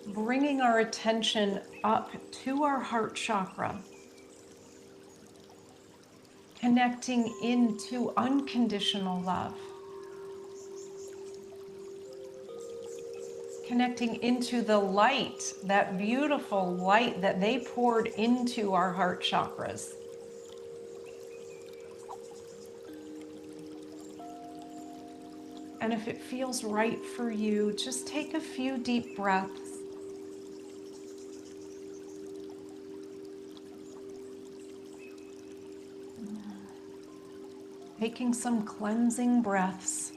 Speaker 1: Bringing our attention up to our heart chakra, connecting into unconditional love, connecting into the light, that beautiful light that they poured into our heart chakras. And if it feels right for you, just take a few deep breaths. Taking some cleansing breaths.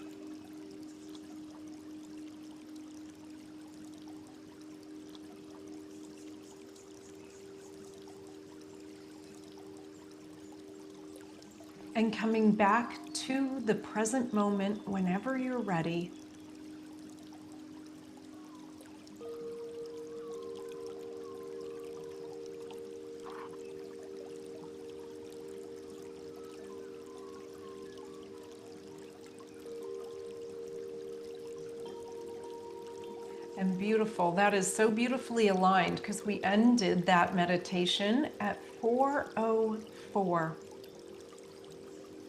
Speaker 1: And coming back to the present moment whenever you're ready. And beautiful. That is so beautifully aligned because we ended that meditation at 4:04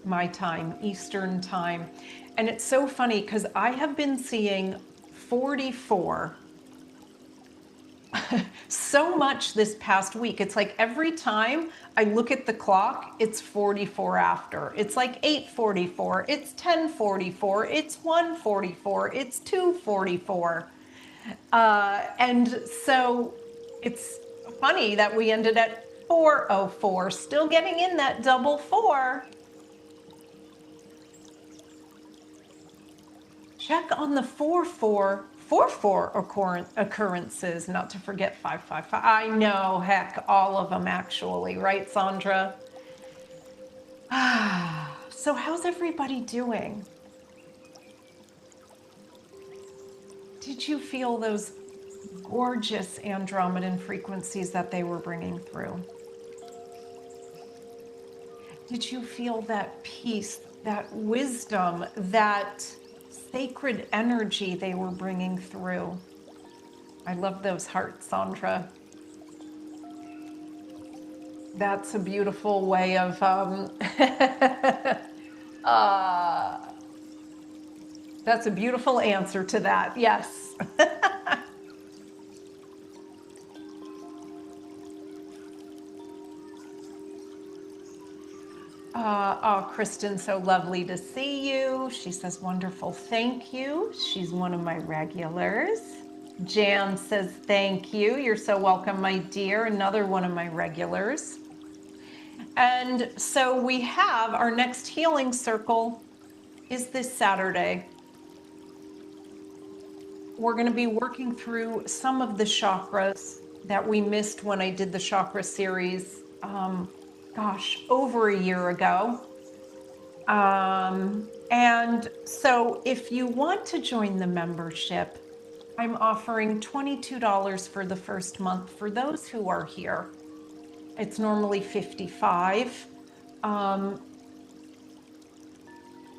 Speaker 1: my time, Eastern time. And it's so funny because I have been seeing 44 so much this past week. It's like every time I look at the clock, it's 44 after. It's like 8:44, it's 10:44, it's 1:44, it's 2:44. And so it's funny that we ended at 4:04, still getting in that double four. Check on the 4:4 occurrences, not to forget 555. I know, heck, all of them actually, right, Sandra? So how's everybody doing? Did you feel those gorgeous Andromedan frequencies that they were bringing through? Did you feel that peace, that wisdom, that sacred energy they were bringing through? I love those hearts, Sandra. That's a beautiful way of that's a beautiful answer to that. Yes. Oh, Kristen, so lovely to see you. She says, wonderful, thank you. She's one of my regulars. Jan says, thank you. You're so welcome, my dear. Another one of my regulars. And so we have our next healing circle is this Saturday. We're going to be working through some of the chakras that we missed when I did the chakra series, over a year ago. And so if you want to join the membership, I'm offering $22 for the first month for those who are here. It's normally $55.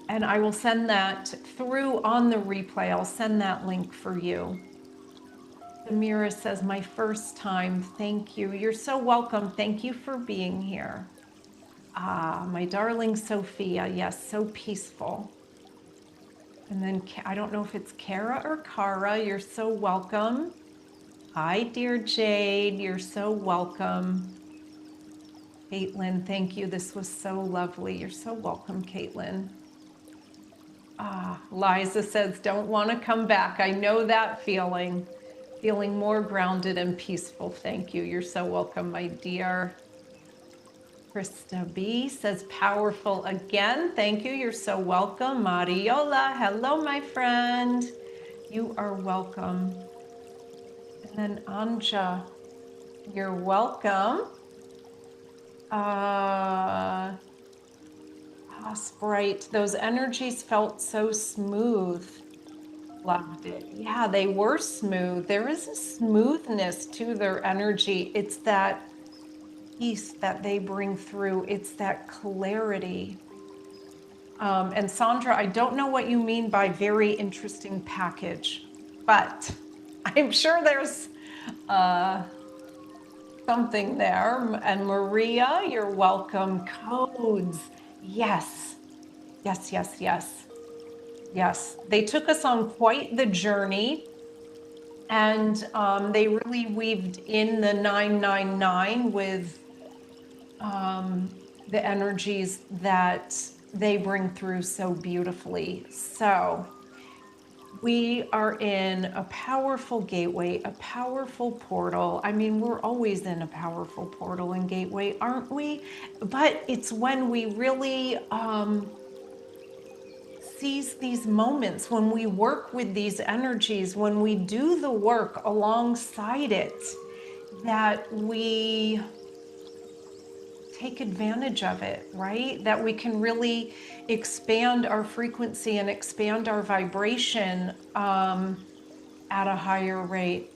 Speaker 1: And I will send that through on the replay. I'll send that link for you. Amira says, my first time. Thank you. You're so welcome. Thank you for being here. Ah, my darling Sophia. Yes, so peaceful. And then I don't know if it's Kara or Kara. You're so welcome. Hi, dear Jade. You're so welcome. Caitlin, thank you. This was so lovely. You're so welcome, Caitlin. Ah, Liza says, don't want to come back. I know that feeling. Feeling more grounded and peaceful. Thank you. You're so welcome, my dear. Krista B says, powerful again. Thank you. You're so welcome. Mariola, hello, my friend. You are welcome. And then Anja, you're welcome. Sprite, those energies felt so smooth. Loved it. Yeah, they were smooth. There is a smoothness to their energy. It's that peace that they bring through. It's that clarity. And Sandra, I don't know what you mean by very interesting package, but I'm sure there's something there. And Maria, you're welcome. Codes. Yes. Yes, yes, yes. Yes. They took us on quite the journey. And they really weaved in the 999 with the energies that they bring through so beautifully. So we are in a powerful gateway, a powerful portal. I mean, we're always in a powerful portal and gateway, aren't we? But it's when we really seize these moments, when we work with these energies, when we do the work alongside it, that we take advantage of it, right? That we can really expand our frequency and expand our vibration at a higher rate.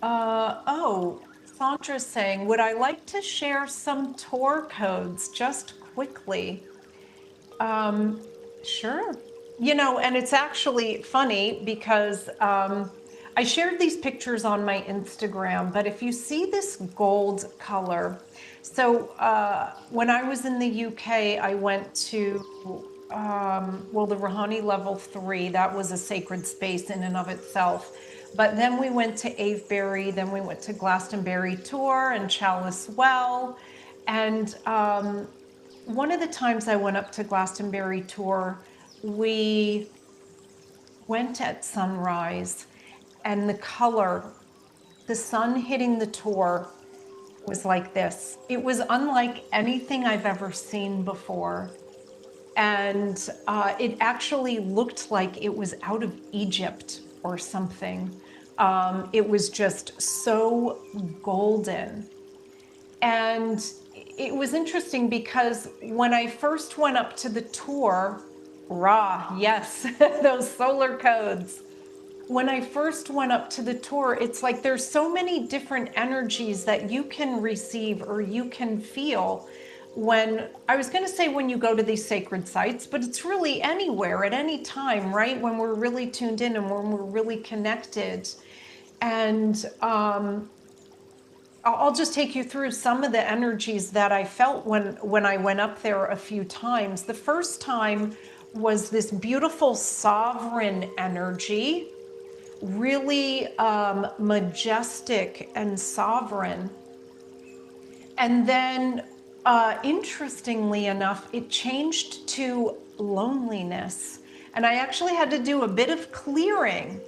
Speaker 1: Sandra's saying, would I like to share some Tor codes just quickly? Sure. You know, and it's actually funny because I shared these pictures on my Instagram, but if you see this gold color, so when I was in the UK, I went to, the Rouhani level 3, that was a sacred space in and of itself. But then we went to Avebury, then we went to Glastonbury Tor and Chalice Well. And one of the times I went up to Glastonbury Tor, we went at sunrise, and the color, the sun hitting the Tor was like this. It was unlike anything I've ever seen before. And it actually looked like it was out of Egypt or something. It was just so golden. And it was interesting because when I first went up to the Tor, Ra, yes, those solar codes. When I first went up to the Tor, it's like there's so many different energies that you can receive or you can feel when, I was going to say when you go to these sacred sites, but it's really anywhere at any time, right? When we're really tuned in and when we're really connected. And I'll just take you through some of the energies that I felt when I went up there a few times. The first time was this beautiful sovereign energy, really majestic and sovereign. And then Interestingly enough, it changed to loneliness. And I actually had to do a bit of clearing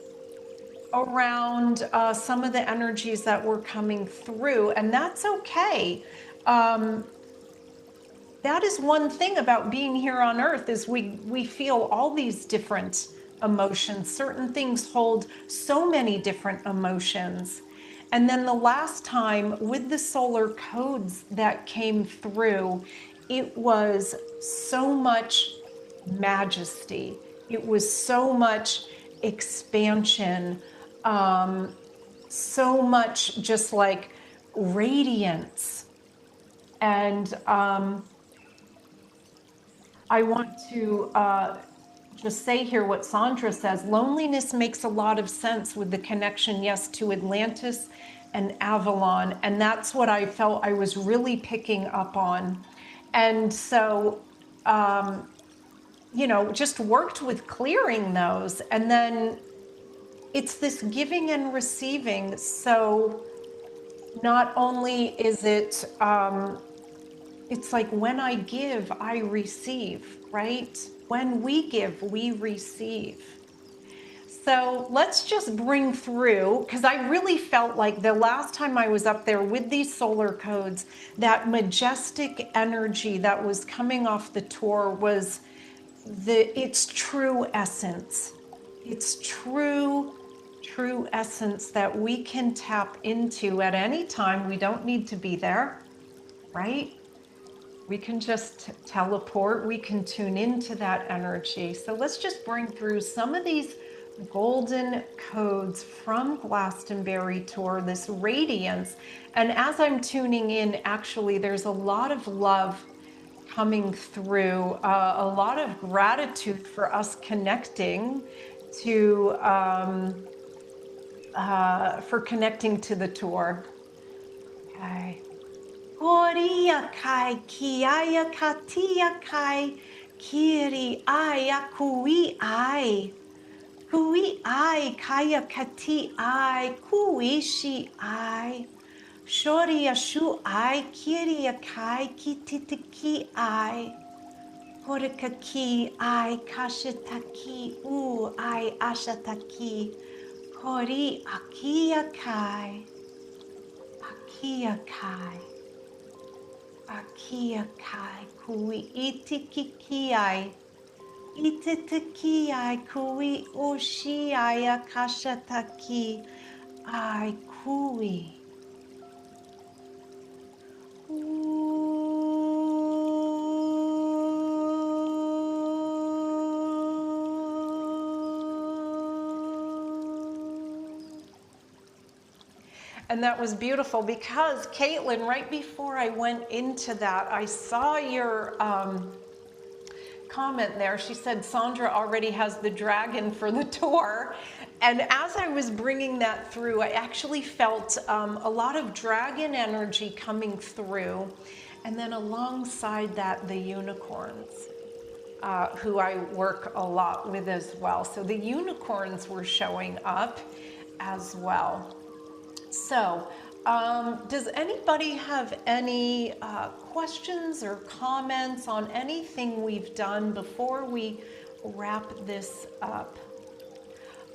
Speaker 1: around some of the energies that were coming through, and that's okay. Um, that is one thing about being here on earth is we feel all these different emotions. Certain things hold so many different emotions. And then the last time with the solar codes that came through, it was so much majesty. It was so much expansion, so much just like radiance. And I want to just say here what Sandra says. Loneliness makes a lot of sense with the connection, yes, to Atlantis and Avalon. And that's what I felt I was really picking up on. And so, you know, just worked with clearing those. And then it's this giving and receiving. So not only is it, it's like when I give, I receive, right? When we give, we receive. So let's just bring through, because I really felt like the last time I was up there with these solar codes, that majestic energy that was coming off the tour was its true essence. Its true essence that we can tap into at any time. We don't need to be there, right? We can just teleport, we can tune into that energy. So let's just bring through some of these golden codes from Glastonbury Tour, this radiance. And as I'm tuning in, actually, there's a lot of love coming through, a lot of gratitude for us connecting to, for connecting to the tour. Okay. Koria kai kiaya katia kai kiri aya kui ai kaya kati ai kuishi ai shoria shu ai kiria kai kititiki ai horika ki ai kashitaki u ai ashataki kori akia kai Akia kai kui itikikiai. Ititikiai kui oshiai akashataki. Ai kui. And that was beautiful because, Caitlin, right before I went into that, I saw your comment there. She said Sandra already has the dragon for the tour. And as I was bringing that through, I actually felt a lot of dragon energy coming through. And then alongside that, the unicorns, who I work a lot with as well. So the unicorns were showing up as well. So, does anybody have any questions or comments on anything we've done before we wrap this up?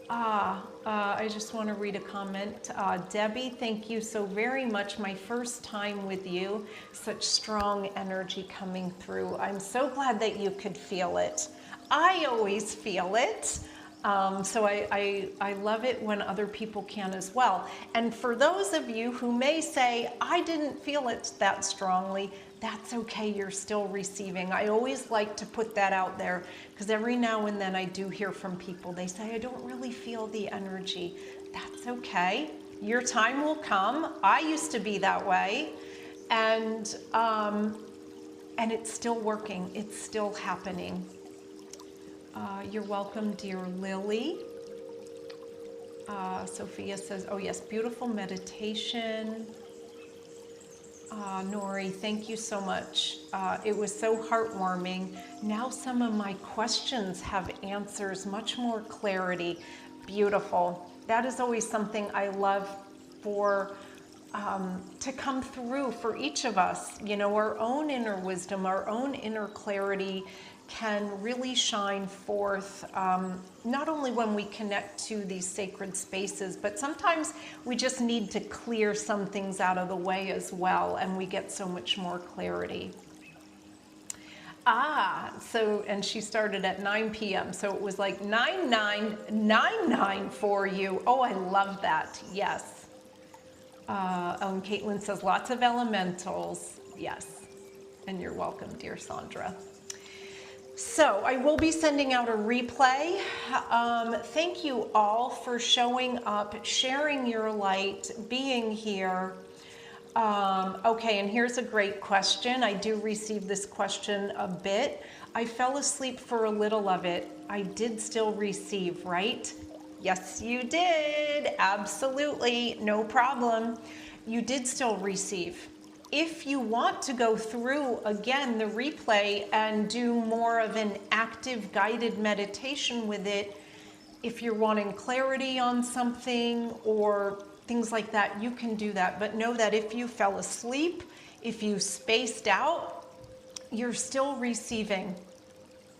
Speaker 1: I just want to read a comment. Debbie, thank you so very much. My first time with you. Such strong energy coming through. I'm so glad that you could feel it. I always feel it. So I love it when other people can as well. And for those of you who may say, I didn't feel it that strongly, that's okay, you're still receiving. I always like to put that out there because every now and then I do hear from people, they say, I don't really feel the energy. That's okay, your time will come. I used to be that way. And it's still working, it's still happening. You're welcome, dear Lily. Sophia says, oh yes, beautiful meditation. Nori, thank you so much. It was so heartwarming. Now some of my questions have answers, much more clarity. Beautiful. That is always something I love for to come through for each of us. You know, our own inner wisdom, our own inner clarity can really shine forth, not only when we connect to these sacred spaces, but sometimes we just need to clear some things out of the way as well, and we get so much more clarity. So, and she started at 9 p.m. So it was like 9999 for you. Oh, I love that. Yes. And Caitlin says lots of elementals. Yes. And you're welcome, dear Sandra. So I will be sending out a replay. Thank you all for showing up, sharing your light, being here. Okay, and here's a great question. I do receive this question a bit. I fell asleep for a little of it. I did still receive, right? Yes, you did. Absolutely. No problem. You did still receive. If you want to go through again the replay and do more of an active guided meditation with it, if you're wanting clarity on something or things like that, you can do that. But know that if you fell asleep, if you spaced out, you're still receiving.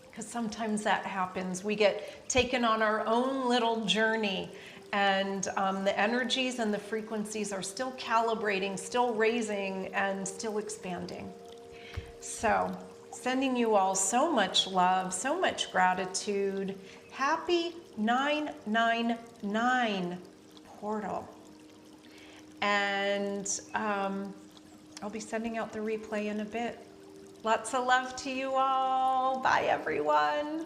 Speaker 1: Because sometimes that happens. We get taken on our own little journey, and the energies and the frequencies are still calibrating, still raising, and still expanding. So, sending you all so much love, so much gratitude. Happy 999 portal. And I'll be sending out the replay in a bit. Lots of love to you all. Bye, everyone.